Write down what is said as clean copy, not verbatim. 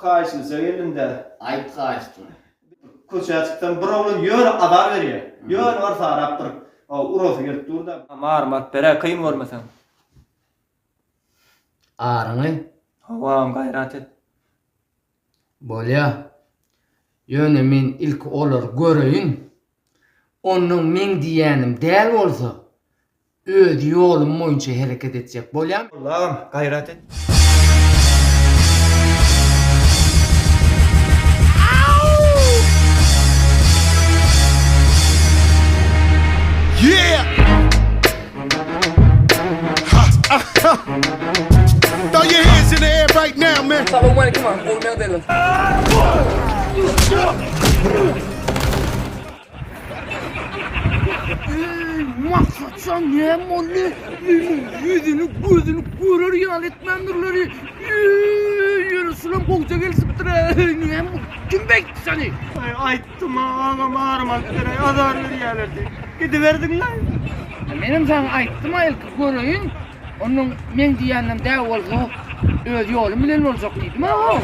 kaýşyny söýelinde. Ayıp kaçtı. Köşeye çıktan bir oğlan yöne adar veriyor. Yöne var sarap durup. O urosu gelip durda. Marmat bere kıyım görmesen. Ağrını. Havam gayret et. Bolya. Yöne men ilk olur göreyim. Onun men diýänim däl bolsa, öz ýolum boýunça hereket etjek bolýam. Allah'ım gayret et. Yeah! Throw your hands in the air right now, man. Salve, bueno, come on, hold me out there. Maksatsan ne molly? Yüzünü gözünü görür yaletmendirleri. Yürüsülüm bolca gelsin bitire. Ne kim bekti seni? Ayttım ağam ağrımak bere adar veriyorlardı. Gidiverdin lan. Benim sana ayttım ilk göreyim. Onun men diýänem däl bolsa öz ýolum bilen boljak diýdim ha.